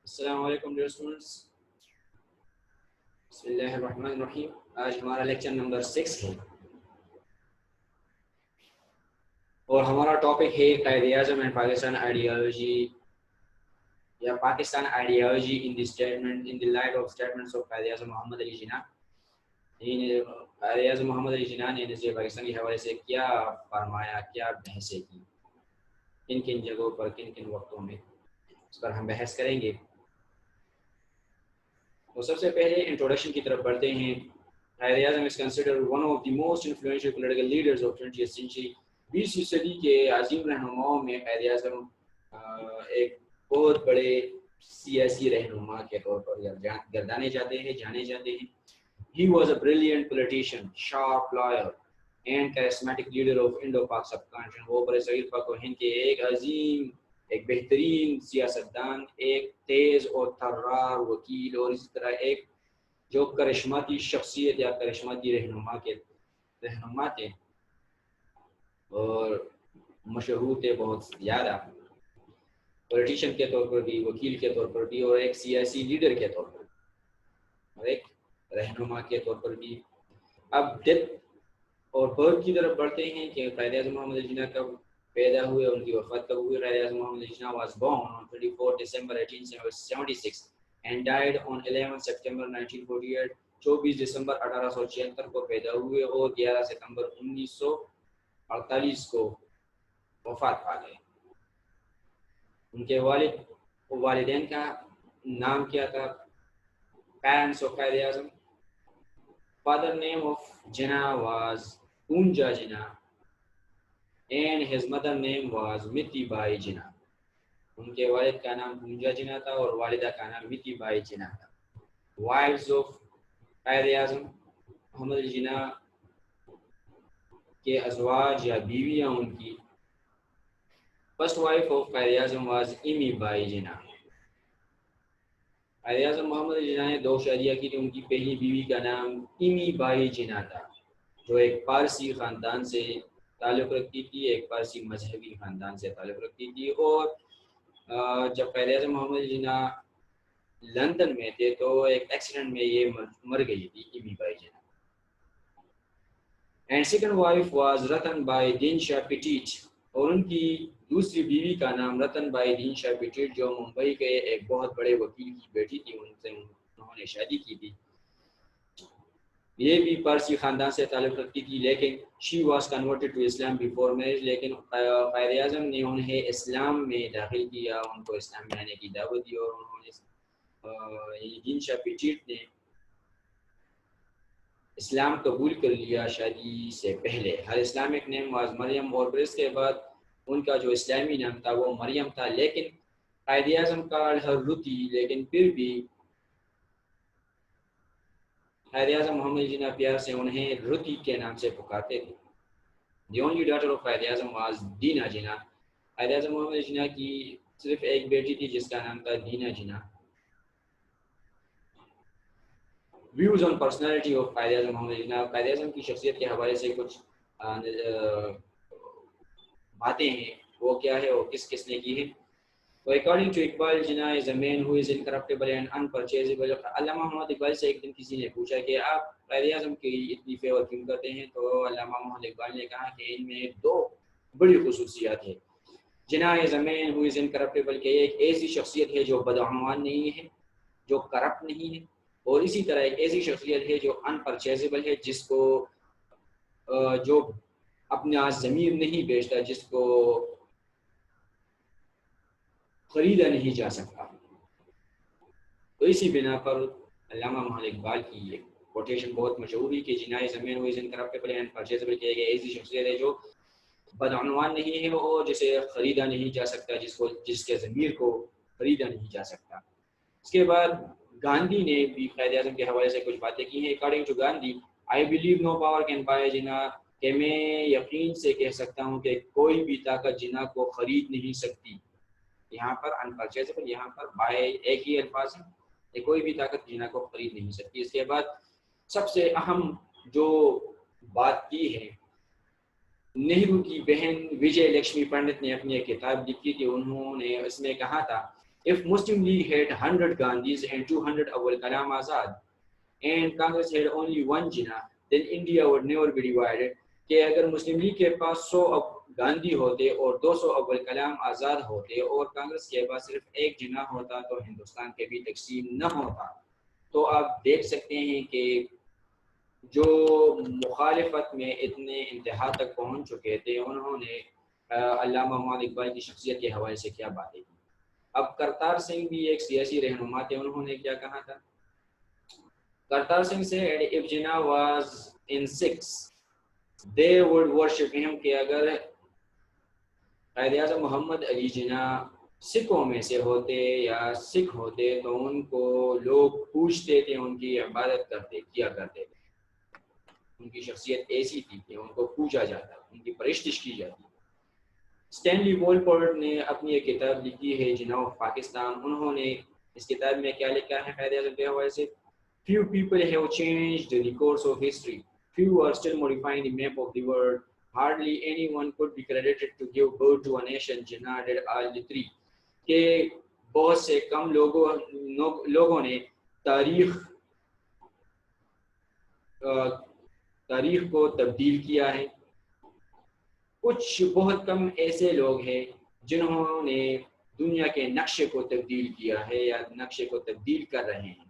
السلام علیکم dear students, بسم اللہ الرحمن الرحیم۔ آج ہمارا لیکچر نمبر 6 ہے اور ہمارا ٹاپک ہے قائد اعظم اینڈ پاکستان آئیڈیالوجی یا Pakistan ideology in the statement in the light of statements of Quaid Azam محمد علی جناح۔ قائد اعظم محمد علی جناح نے نظریہ پاکستان کے حوالے سے کیا فرمایا، کیا بحثیں کی، کن کن جگہوں پر، کن کن وقتوں میں، اس پر ہم بحث کریں گے۔ تو سب سے پہلے انٹروڈکشن کی طرف بڑھتے ہیں۔ Quaid Azam is considered one of the most influential political leaders of 20th century۔ 20ویں صدی کے عظیم رہنماؤں میں قائد اعظم ایک بہت بڑے سیاسی رہنما کے طور پر گردانے جاتے ہیں، جانے جاتے ہیں۔ He was a brilliant politician, sharp lawyer and charismatic leader of Indo-Pak subcontinent۔ وہ برصغیر پاک و ہند کے ایک عظیم، ایک بہترین سیاستدان، ایک تیز اور طرار وکیل، اور اسی طرح ایک جو کرشماتی شخصیت یا کرشماتی رہنما تھے اور مشہور تھے بہت زیادہ، پولیٹیشین کے طور پر بھی، وکیل کے طور پر بھی، اور ایک سیاسی لیڈر کے طور پر اور ایک رہنما کے طور پر بھی۔ اب ڈیتھ اور برتھ کی طرف بڑھتے ہیں کہ قائد اعظم محمد علی جناح کب پیدا ہوئے، ان کی وفات کب ہوئی۔ قائد اعظم محمد Ali Jinnah was born on 24 December 1876 and died on 11 September 1948۔ 24 دسمبر 1876 کو پیدا ہوئے اور 11 ستمبر 1948 کو وفات پا گئے۔ ان کے والدین کا نام کیا تھا؟ Parents of Quaid Azam. Father name of Jinnah was Poonja Jinnah and his mother name was Miti Bai Jinnah۔ ان کے والد کا نام پونجا جناح تھا اور والدہ کا نام متی بائی جناح تھا۔ وائفز آف قائد اعظم محمد علی جناح کے ازواج یا بیویاں ان کی، first wife of Quaid Azam was Amy by جناح۔ قائد اعظم محمد علی جناح نے 2 شادیاں کی تھی۔ ان کی پہلی بیوی کا نام ایمی بائی جناح تھا، جو ایک پارسی خاندان سے تعلق رکھتی تھی، ایک پارسی مذہبی خاندان سے تعلق رکھتی تھی۔ اور جب قائد اعظم محمد علی جناح لندن میں تھے تو ایک ایکسیڈنٹ میں یہ مر گئی تھی، Emibai Jinnah. And second wife was Ratanbai Dinshaw Petit, اور ان کی دوسری بیوی کا نام رتن بائی دین شاہ پیٹیٹ، جو ممبئی کے ایک بہت بڑے وکیل کی بیٹی تھی، ان سے انہوں نے شادی کی تھی۔ یہ بھی پارسی خاندان سے تعلق رکھتی تھی، لیکن she was converted to Islam before marriage, لیکن قائد اعظم نے انہیں اسلام میں داخل کیا، ان کو اسلام میں آنے کی دعوت دی، اور انہوں نے دین شاہ پیٹیٹ نے اسلام قبول کر لیا شادی سے پہلے۔ ہر اسلامک نیم واز مریم، اور پھر اس کے بعد ان کا جو اسلامی نام تھا وہ مریم تھا، لیکن قائد اعظم کا ہر رتی، لیکن پھر بھی قائد اعظم محمد علی جناح پیار سے انہیں رتی کے نام سے پکارتے تھے۔ The only daughter of Quaid Azam was دینا جناح۔ قائد اعظم محمد علی جناح کی صرف ایک بیٹی تھی جس کا نام تھا دینا جناح۔ Views on personality of Quaid Azam محمد علی جناح۔ قائد اعظم کی شخصیت کے حوالے سے کچھ باتیں ہیں، وہ کیا ہے، وہ کس نے کی ہے۔ تو according to Iqbal Jinnah is a man who is incorruptible and unpurchasable۔ علامہ محمد اقبال سے ایک دن کسی نے پوچھا کہ آپ قائد اعظم کی اتنی فیور کیوں کرتے ہیں، تو علامہ محمد اقبال نے کہا کہ ان میں 2 بڑی خصوصیات ہیں۔ جناح is a man who is incorruptible، کہ ایک ایسی شخصیت ہے جو بدعنوان نہیں ہے، جو کرپٹ نہیں ہے، اور اسی طرح ایک ایسی شخصیت ہے جو unpurchasable ہے، جس کو جو اپنا ضمیر نہیں بیچتا، جس کو خریدا نہیں جا سکتا۔ تو اسی بنا پر علامہ محمد اقبال کی یہ کوٹیشن بہت مشہور ہے کہ جناح زمین ہوئی انکرپٹیبل اینڈ پرچیزبل، کہ ایسی شخصیت ہے جو بدعنوان نہیں ہے اور جسے خریدا نہیں جا سکتا، جس کے ضمیر کو خریدا نہیں جا سکتا۔ اس کے بعد گاندھی نے بھی قائد اعظم کے حوالے سے کچھ باتیں کی ہیں۔ According to Gandhi, I believe no power can buy Jinnah, کہ میں یقین سے کہہ سکتا ہوں کہ کوئی بھی طاقت جناح کو خرید نہیں سکتی۔ یہاں پر انپرچیزبل، یہاں پر بائی ایک ہی الفاظ ہے کہ کوئی بھی طاقت جناح کو خرید نہیں سکتی۔ اس کے بعد سب سے اہم جو بات کی ہے، نہرو کی بہن وجے لکشمی پنڈت نے اپنی ایک کتاب لکھی تھی، انہوں نے اس میں کہا تھا If Muslim League had 100 Gandhis and 200 Abul Kalam Azad, and Congress had only one Jinnah, then India would never be divided. کہ اگر مسلم لیگ کے پاس 100 گاندھی ہوتے اور 200 ابوال کلام آزاد ہوتے اور کانگریس کے پاس صرف ایک جناح ہوتا تو ہندوستان کے بھی تقسیم نہ ہوتا. تو آپ دیکھ سکتے ہیں کہ جو مخالفت میں اتنے انتہا تک پہنچ چکے تھے انہوں نے علامہ محمد اقبال کی شخصیت کے حوالے سے کیا باتیں کی. اب کرتار سنگھ بھی ایک سیاسی رہنما تھے, انہوں نے کیا کہا تھا. کرتار Singh said if Jinnah was in Sikhs they would worship him, کہ اگر قائد اعظم محمد علی جناح سکھوں میں سے ہوتے یا سکھ ہوتے تو ان کو لوگ پوجتے تھے, ان کی عبادت کیا کرتے تھے. ان کی شخصیت ایسی تھی کہ ان کو پوجا جاتا, ان کی پرستش کی جاتی. اسٹینلی وولپورٹ نے اپنی ایک کتاب لکھی ہے جناح آف پاکستان. انہوں نے اس کتاب میں کیا لکھا ہے قائد اعظم کے حوالے سے. Few people have changed the course of history. Few are still modifying the map of the world. Hardly anyone could be credited to give birth to a nation. Jinnah did all the three. کہ بہت سے کم لوگوں نے تاریخ کو تبدیل کیا ہے. کچھ بہت کم ایسے لوگ ہیں جنہوں نے دنیا کے نقشے کو تبدیل کیا ہے یا نقشے کو تبدیل کر رہے ہیں,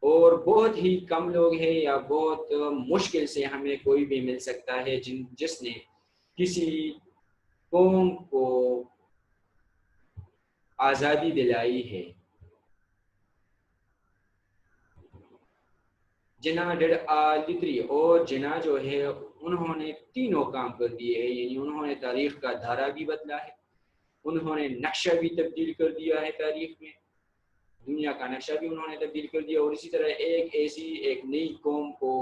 اور بہت ہی کم لوگ ہیں یا بہت مشکل سے ہمیں کوئی بھی مل سکتا ہے جس نے کسی قوم کو آزادی دلائی ہے. جناح ڈیڈ آل دی تھری, اور جناح جو ہے انہوں نے تینوں کام کر دیے ہیں. یعنی انہوں نے تاریخ کا دھارا بھی بدلا ہے, انہوں نے نقشہ بھی تبدیل کر دیا ہے, تاریخ میں دنیا کا نقشہ بھی انہوں نے تبدیل کر دیا, اور اسی طرح ایک نئی قوم کو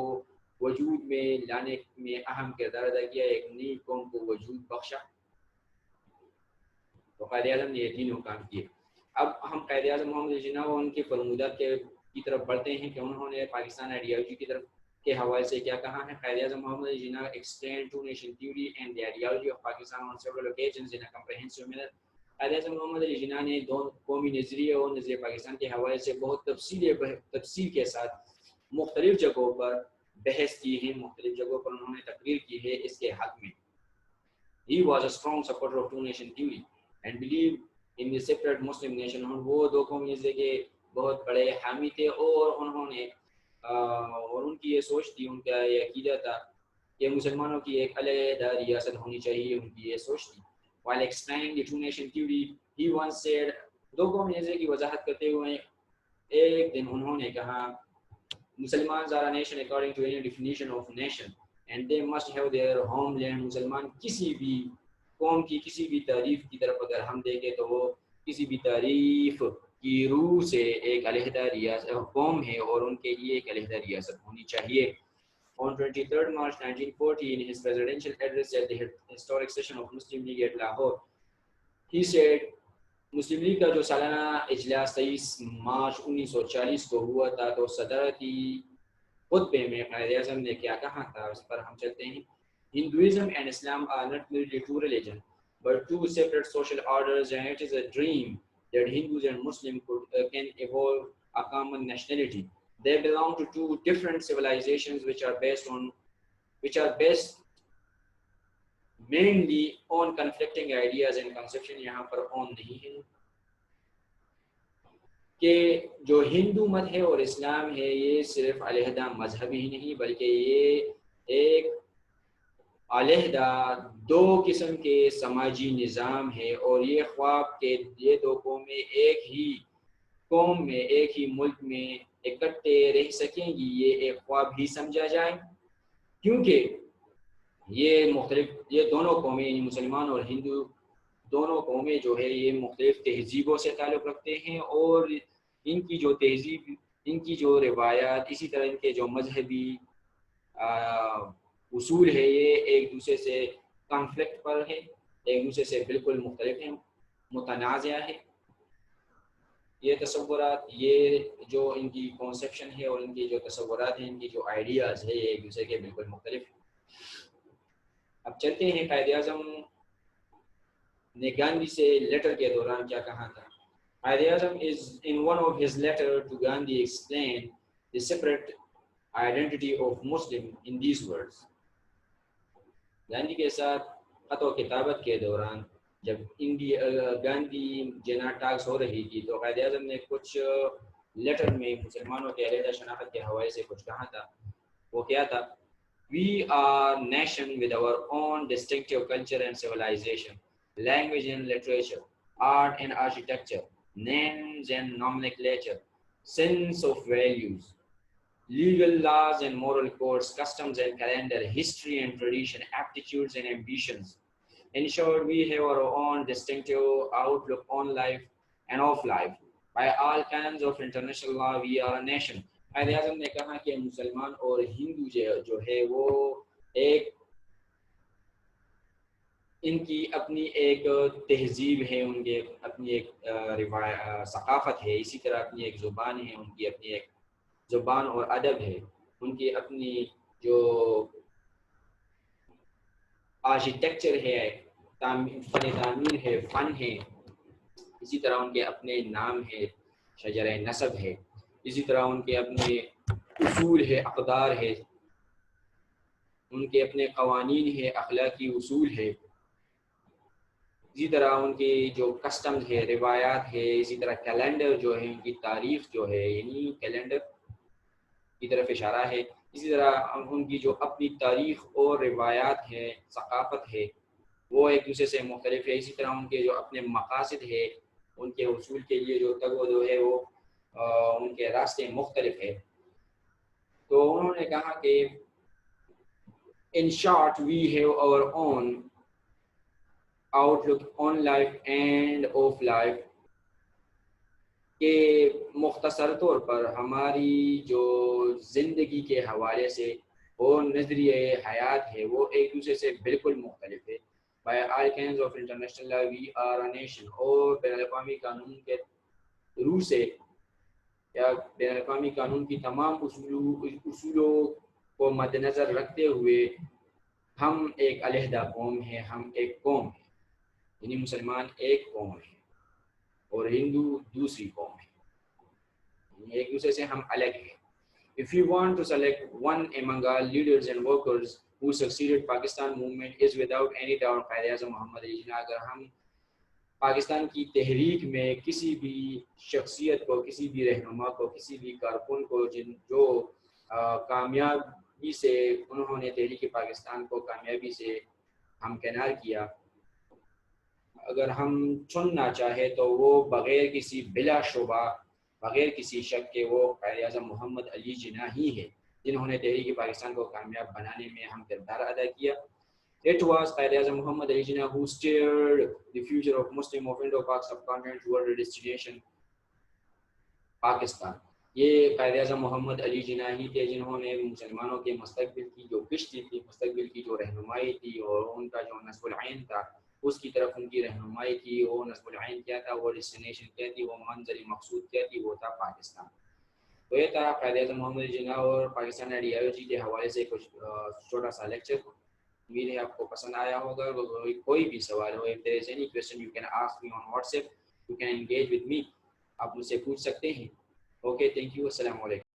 وجود میں لانے میں اہم کردار ادا کیا, ایک نئی قوم کو وجود بخشا. تو قائد اعظم نے یہ تینوں کام کیے. اب ہم قائد اعظم محمد علی جناح ان کے فرمودات کی طرف بڑھتے ہیں کہ انہوں نے پاکستان آئیڈیالوجی کی طرف کے حوالے سے کیا کہا ہے. قائد اعظم محمد Ali Jinnah explained two nation theory and the ideology of Pakistan on several occasions in a comprehensive manner. Quaid Azam محمد علی جناح نے دو قومی نظریے اور نظریہ پاکستان کے حوالے سے بہت تفصیل کے ساتھ مختلف جگہوں پر بحث کی ہے, مختلف جگہوں پر انہوں نے تقریر کی ہے اس کے حق میں. He was a strong supporter of two nation theory and believed in the separate Muslim nation. وہ دو قومی نظریے کے بہت بڑے حامی تھے, اور انہوں نے اور ان کی یہ سوچ تھی, ان کا یہ عقیدہ تھا کہ مسلمانوں کی ایک علیحدہ ریاست ہونی چاہیے, ان کی یہ سوچ تھی. While explaining the two nation theory, he once said, دو قومی نظریے کی وضاحت کرتے ہوئے ایک دن انہوں نے کہا, مسلمان are a nation according to any definition of nation and they must have their homeland. مسلمان کسی بھی قوم کی کسی بھی تعریف کی طرف اگر ہم دیکھیں تو وہ کسی بھی تعریف کی روح سے ایک علیحدہ ریاست قوم ہے, اور ان کے لیے ایک علیحدہ ریاست ہونی چاہیے. On 23rd March 1940, in his presidential address at the historic session of Muslim League at Lahore, he said, Muslim league کا جو سالانہ اجلاس 23 مارچ 1940 کو ہوا تھا, تو صدارتی خطبے میں قائد اعظم نے کیا کہا تھا اس پر ہم چلتے ہیں. Hinduism and Islam are not merely two religions, but two separate social orders, and it is a dream that Hindus and Muslims can evolve a common nationality. They belong to two different civilizations which are based mainly on conflicting ideas and conception. یہاں پر on نہیں ہے کہ جو ہندو مت ہے اور اسلام ہے یہ صرف علیحدہ مذہب ہی نہیں بلکہ یہ ایک علیحدہ دو قسم کے سماجی نظام ہے, اور یہ خواب کہ یہ دو قومیں ایک ہی قوم میں ایک ہی ملک میں اکٹھے رہ سکیں گی, یہ ایک خواب ہی سمجھا جائے, کیونکہ یہ دونوں قومیں یعنی مسلمان اور ہندو دونوں قومیں جو ہے یہ مختلف تہذیبوں سے تعلق رکھتے ہیں, اور ان کی جو تہذیب, ان کی جو روایات, اسی طرح ان کے جو مذہبی اصول ہے یہ ایک دوسرے سے کانفلکٹ پر ہے, ایک دوسرے سے بالکل مختلف ہیں, متنازع ہے. یہ تصورات, یہ جو ان کی کانسیپشن ہے اور ان کی جو تصورات ہیں, ان کی جو آئیڈیاز ہے یہ ایک دوسرے کے بالکل مختلف ہیں. اب چلتے ہیں قائد اعظم نے گاندھی سے لیٹر کے دوران کیا کہا تھا. Quaid-e-Azam is in one of his letter to Gandhi explained the separate identity of Muslim in these words. Gandhi کے ساتھ خط و کتابت کے دوران جب گاندھی جنا ٹاکس ہو رہی تھی تو قائد اعظم نے کچھ لیٹر میں مسلمانوں کے علیحدہ شناخت کے حوالے سے کچھ کہا تھا. وہ کیا تھا؟ We are nation with our own distinctive culture and civilization, language and literature, art and architecture, names and nomenclature, sense of values, legal laws and moral codes, customs and calendar, history and tradition, aptitudes and ambitions. In short, we have our own distinctive outlook on life and of life. By all canons of international law, we are a nation. Quaid Azam نے کہا کہ مسلمان اور ہندو جو ہے وہ ایک ان کی اپنی ایک تہذیب ہے، ان کے اپنی ایک ثقافت ہے، اسی طرح اپنی ایک زبان ہے، ان کی اپنی ایک زبان اور ادب ہے، ان کی اپنی جو آرکیٹیکچر ہے، فن تعمیر ہے، فن ہے، اسی طرح ان کے اپنے نام ہے، شجرہ نسب ہے، اسی طرح ان کے اپنے اصول ہے، اقدار ہے، ان کے اپنے قوانین ہے، اخلاقی اصول ہے، اسی طرح ان کی جو کسٹمز ہے، روایات ہے، اسی طرح کیلنڈر جو ہے، ان کی تاریخ جو ہے، یعنی کیلنڈر کی طرف اشارہ ہے. اسی طرح ان کی جو اپنی تاریخ اور روایات ہے، ثقافت ہے، وہ ایک دوسرے سے مختلف ہے. اسی طرح ان کے جو اپنے مقاصد ہے، ان کے حصول کے لیے جو تگ و دو ہے، وہ ان کے راستے مختلف ہے. تو انہوں نے کہا کہ in short we have our own outlook on life and of life، کہ مختصر طور پر ہماری جو زندگی کے حوالے سے وہ نظریہ حیات ہے وہ ایک دوسرے سے بالکل مختلف ہے. By all kinds of international law we are a nation، اور بین الاقوامی قانون کے روح سے یا بین الاقوامی قانون کی تمام اصولوں کو مد نظر رکھتے ہوئے ہم ایک علیحدہ قوم ہے، ہم ایک قوم ہے، یعنی مسلمان ایک قوم ہے اور ہندو دوسری قوم ہے، یعنی ایک دوسرے سے ہم الگ ہیں. If you want to select one among all leaders and workers who succeeded Pakistan movement is without any doubt Quaid Azam محمد علی جناح. اگر ہم پاکستان کی تحریک میں کسی بھی شخصیت کو، کسی بھی رہنما کو، کسی بھی کارکن کو جو کامیابی سے انہوں نے تحریک پاکستان کو کامیابی سے ہمکنار کیا، اگر ہم چننا چاہے تو وہ بغیر کسی بلا شبہ، بغیر کسی شک کے وہ قائد اعظم محمد علی جناح ہی ہے جنہوں نے تحریک پاکستان کو کامیاب بنانے میں اہم کردار ادا کیا. It was Quaid Azam Muhammad Ali Jinnah who steered the future of Muslim of Indo-Pak subcontinent toward the destination Pakistan. یہ قائد اعظم محمد علی جناح ہی تھے جنہوں نے مسلمانوں کے مستقبل کی جو کشتی تھی، مستقبل کی جو رہنمائی تھی اور ان کا جو نصب العین تھا اس کی طرف ان کی رہنمائی کی. وہ نصب العین کیا تھا، وہ ڈیسٹینیشن کیا تھی، وہ منزل مقصود کیا تھی، وہ تھا پاکستان. تو یہ تھا قائد اعظم محمد علی جناح اور پاکستان آئیڈیالوجی کے حوالے سے کچھ چھوٹا سا لیکچر. امید ہے آپ کو پسند آیا ہوگا. کوئی بھی سوال ہو، if there is any question you can ask me on WhatsApp, you can engage with me. آپ مجھ سے پوچھ سکتے ہیں. اوکے، تھینک یو، السلام علیکم.